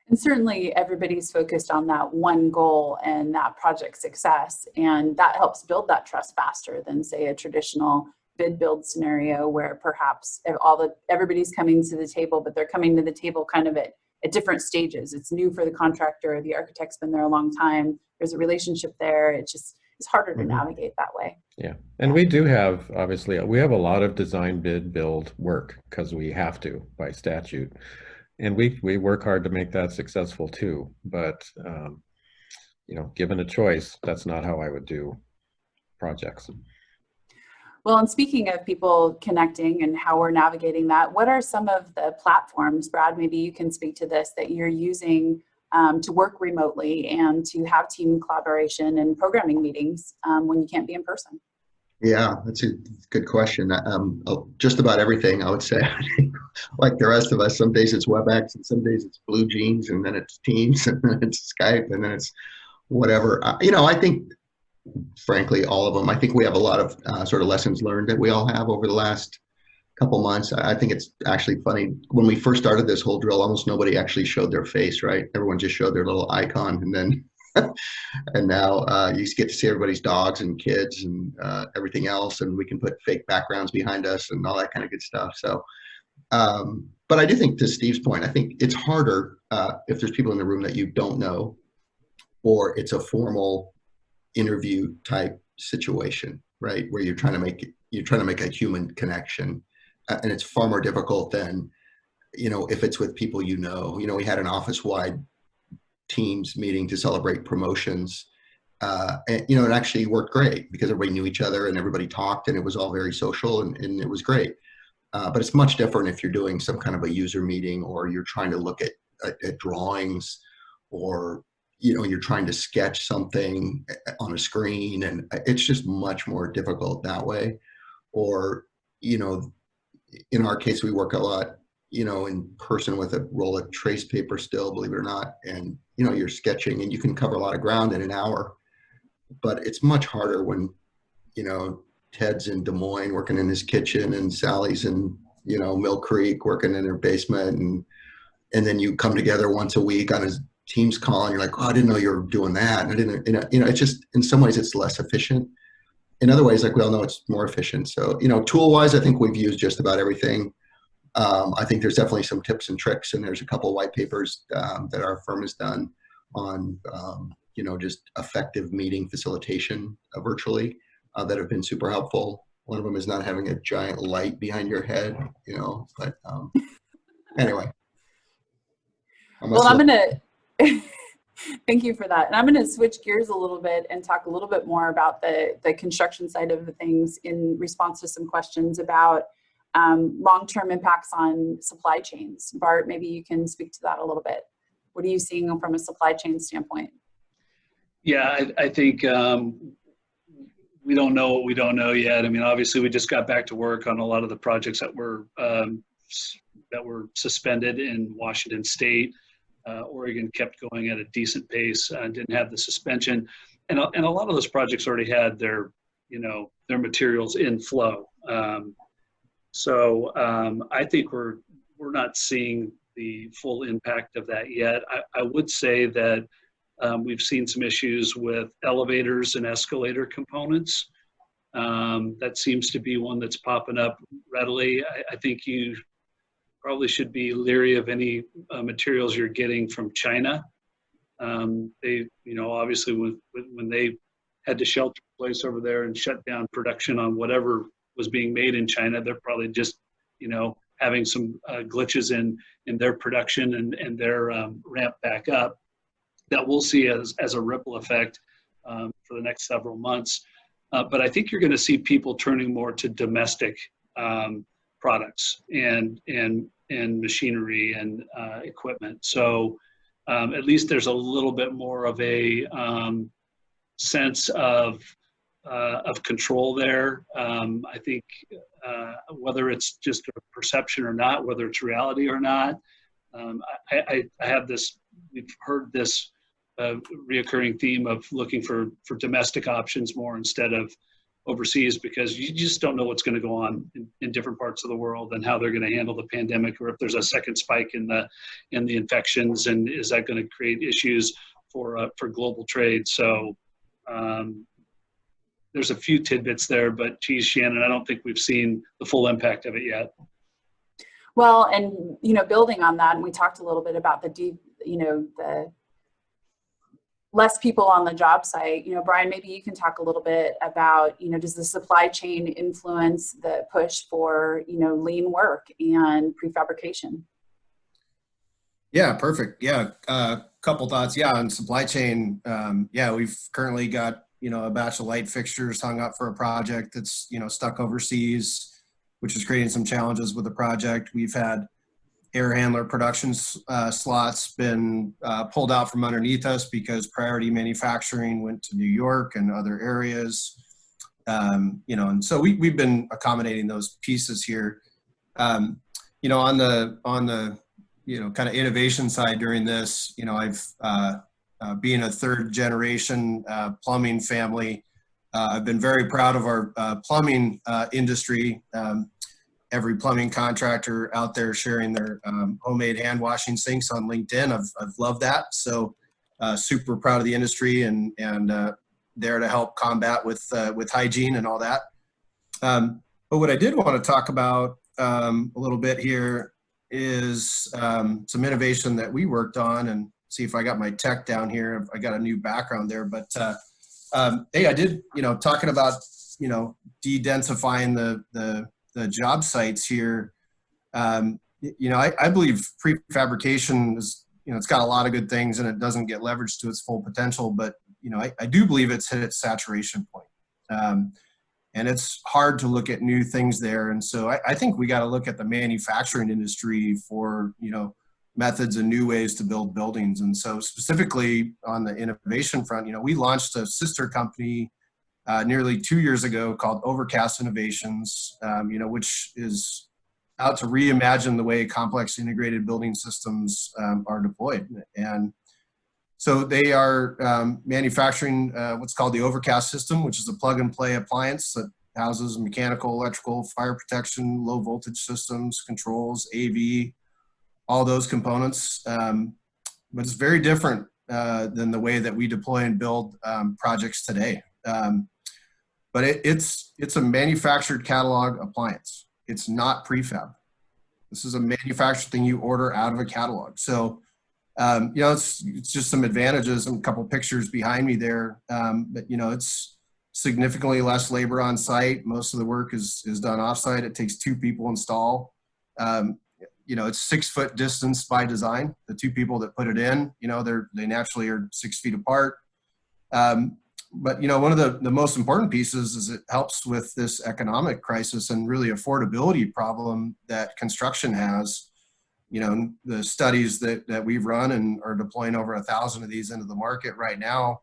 And certainly everybody's focused on that one goal and that project success. And that helps build that trust faster than, say, a traditional bid build scenario where perhaps everybody's coming to the table, but they're coming to the table kind of at different stages. It's new for the contractor. The architect's been there a long time. There's a relationship there. It's harder to navigate that way. Yeah. And we do have, obviously, we have a lot of design bid build work because we have to by statute. And we work hard to make that successful too. But, you know, given a choice, that's not how I would do projects. Well, and speaking of people connecting and how we're navigating that, what are some of the platforms, Brad, maybe you can speak to this, that you're using to work remotely and to have team collaboration and programming meetings when you can't be in person? Yeah, that's a good question. Just about everything, I would say. Like the rest of us, some days it's WebEx, and some days it's Blue Jeans, and then it's Teams, and then it's Skype, and then it's whatever. You know, I think, frankly, all of them. I think we have a lot of sort of lessons learned that we all have over the last couple months. I think it's actually funny. When we first started this whole drill, almost nobody actually showed their face, right? Everyone just showed their little icon, and then and now you get to see everybody's dogs and kids and everything else, and we can put fake backgrounds behind us and all that kind of good stuff. So, but I do think, to Steve's point, I think it's harder if there's people in the room that you don't know, or it's a formal interview type situation, right, where you're trying to make a human connection, and it's far more difficult than, you know, if it's with people you know. You know, we had an office-wide Teams meeting to celebrate promotions, and you know, it actually worked great because everybody knew each other and everybody talked, and it was all very social, and it was great. But it's much different if you're doing some kind of a user meeting, or you're trying to look at drawings, or you know, you're trying to sketch something on a screen, and it's just much more difficult that way. Or, you know, in our case, we work a lot, you know, in person with a roll of trace paper still, believe it or not. And, you know, you're sketching and you can cover a lot of ground in an hour, but it's much harder when, you know, Ted's in Des Moines working in his kitchen, and Sally's in, you know, Mill Creek working in her basement. And then you come together once a week on his Teams call, and you're like, oh, I didn't know you were doing that. And I didn't, you know, it's just, in some ways it's less efficient. In other ways, like we all know, it's more efficient. So, you know, tool wise, I think we've used just about everything. I think there's definitely some tips and tricks, and there's a couple of white papers that our firm has done on, you know, just effective meeting facilitation virtually that have been super helpful. One of them is not having a giant light behind your head, you know, but anyway. Well, I'm going to, thank you for that. And I'm going to switch gears a little bit and talk a little bit more about the construction side of the things in response to some questions about long-term impacts on supply chains. Bart, maybe you can speak to that a little bit. What are you seeing from a supply chain standpoint? Yeah, I think we don't know what we don't know yet. I mean, obviously, we just got back to work on a lot of the projects that were that were suspended in Washington State. Oregon kept going at a decent pace, didn't have the suspension. And a lot of those projects already had their, their materials in flow. So I think we're not seeing the full impact of that yet. I would say that we've seen some issues with elevators and escalator components. That seems to be one that's popping up readily. I think you probably should be leery of any materials you're getting from China. They, obviously when they had to shelter in place over there and shut down production on whatever was being made in China, they're probably just, having some glitches in their production and their ramp back up that we'll see as a ripple effect for the next several months. But I think you're going to see people turning more to domestic products and machinery and equipment. So at least there's a little bit more of a sense of control there. I think whether it's just a perception or not, whether it's reality or not, I have this, we've heard this reoccurring theme of looking for domestic options more instead of overseas, because you just don't know what's going to go on in different parts of the world and how they're going to handle the pandemic, or if there's a second spike in the infections, and is that going to create issues for global trade. So there's a few tidbits there, but geez, Shannon, I don't think we've seen the full impact of it yet. Well, and building on that, and we talked a little bit about the less people on the job site. Brian, maybe you can talk a little bit about, does the supply chain influence the push for, lean work and prefabrication? Yeah, perfect. Yeah, couple thoughts. Yeah, on supply chain, we've currently got, a batch of light fixtures hung up for a project that's, stuck overseas, which is creating some challenges with the project. We've had air handler production slots been pulled out from underneath us because priority manufacturing went to New York and other areas. And so we've been accommodating those pieces here. On the kind of innovation side during this, I've being a third generation plumbing family, I've been very proud of our plumbing industry. Every plumbing contractor out there sharing their homemade hand washing sinks on LinkedIn. I've loved that. So super proud of the industry and there to help combat with hygiene and all that. But what I did want to talk about a little bit here is some innovation that we worked on, and see if I got my tech down here. I got a new background there, but hey, I did, talking about, de-densifying the job sites here. I believe prefabrication is, it's got a lot of good things and it doesn't get leveraged to its full potential, but, I do believe it's hit its saturation point. And it's hard to look at new things there. And so I think we got to look at the manufacturing industry for, methods and new ways to build buildings. And so specifically on the innovation front, we launched a sister company nearly 2 years ago called Overcast Innovations, which is out to reimagine the way complex integrated building systems are deployed. And so they are manufacturing what's called the Overcast system, which is a plug and play appliance that houses mechanical, electrical, fire protection, low voltage systems, controls, AV, all those components. But it's very different than the way that we deploy and build projects today. But it's a manufactured catalog appliance. It's not prefab. This is a manufactured thing you order out of a catalog. So, it's just some advantages and a couple pictures behind me there. But, it's significantly less labor on site. Most of the work is done off site. It takes 2 people to install. It's 6 foot distance by design. The 2 people that put it in, they naturally are 6 feet apart. But, one of the most important pieces is it helps with this economic crisis and really affordability problem that construction has. The studies that we've run and are deploying over 1,000 of these into the market right now.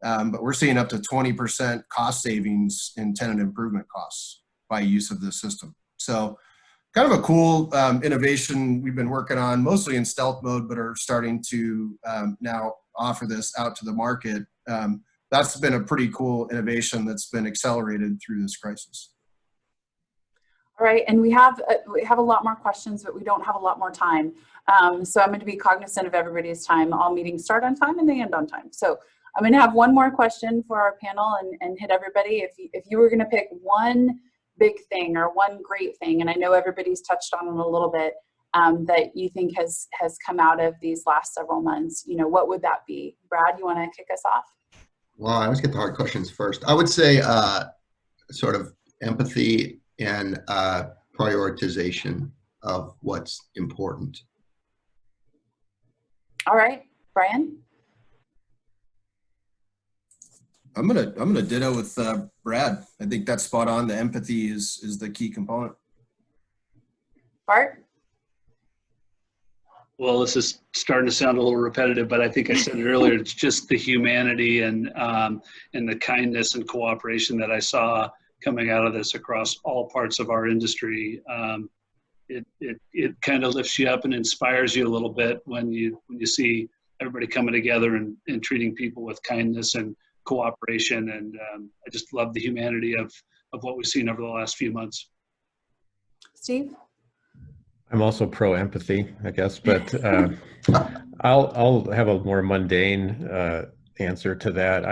But we're seeing up to 20% cost savings in tenant improvement costs by use of this system. So, kind of a cool innovation we've been working on, mostly in stealth mode, but are starting to now offer this out to the market. That's been a pretty cool innovation that's been accelerated through this crisis. All right, and we have a lot more questions, but we don't have a lot more time. So I'm going to be cognizant of everybody's time. All meetings start on time and they end on time. So I'm going to have one more question for our panel and hit everybody. If you were going to pick one big thing or one great thing, and I know everybody's touched on it a little bit, that you think has come out of these last several months, what would that be? Brad, you want to kick us off? Well, I always get the hard questions first. I would say sort of empathy and prioritization of what's important. All right, Brian? I'm gonna ditto with Brad. I think that's spot on. The empathy is the key component. Bart? Well, this is starting to sound a little repetitive, but I think I said it earlier. It's just the humanity and the kindness and cooperation that I saw coming out of this across all parts of our industry. It kind of lifts you up and inspires you a little bit when you see everybody coming together and treating people with kindness and cooperation. And I just love the humanity of what we've seen over the last few months. Steve? I'm also pro empathy, I guess, but I'll have a more mundane answer to that.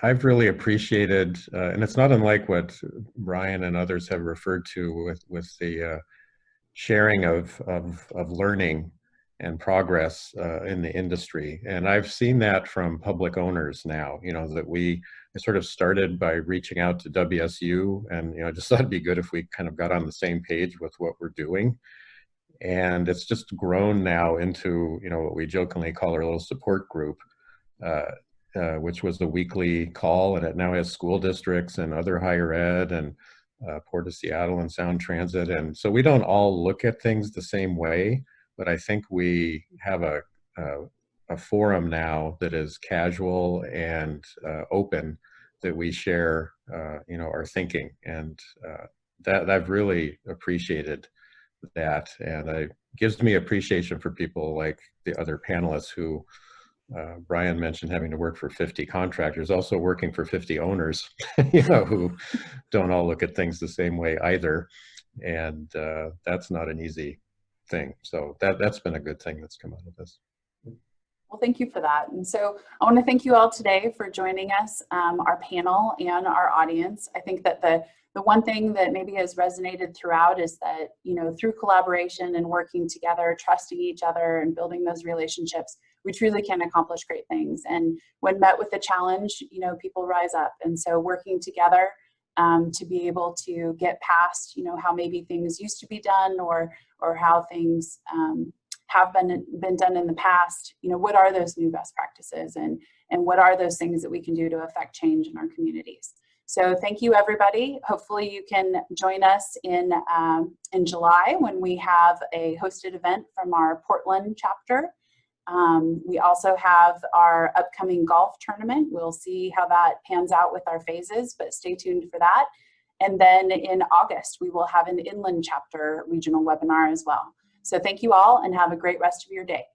I've really appreciated, and it's not unlike what Brian and others have referred to with the sharing of learning and progress in the industry. And I've seen that from public owners now, that we sort of started by reaching out to WSU, and I just thought it'd be good if we kind of got on the same page with what we're doing. And it's just grown now into, what we jokingly call our little support group, which was the weekly call, and it now has school districts and other higher ed and Port of Seattle and Sound Transit. And so we don't all look at things the same way, but I think we have a forum now that is casual and open, that we share, our thinking, and that I've really appreciated that, and it gives me appreciation for people like the other panelists who Brian mentioned having to work for 50 contractors, also working for 50 owners, who don't all look at things the same way either, and that's not an easy thing. So that's been a good thing that's come out of this. Well, thank you for that. And so I want to thank you all today for joining us, our panel and our audience. I think that the one thing that maybe has resonated throughout is that, through collaboration and working together, trusting each other and building those relationships, we truly can accomplish great things. And when met with a challenge, people rise up. And so working together to be able to get past, how maybe things used to be done or how things have been done in the past, what are those new best practices and what are those things that we can do to affect change in our communities. So thank you, everybody. Hopefully you can join us in July when we have a hosted event from our Portland chapter. We also have our upcoming golf tournament. We'll see how that pans out with our phases, but stay tuned for that. And then in August, we will have an inland chapter regional webinar as well. So thank you all and have a great rest of your day.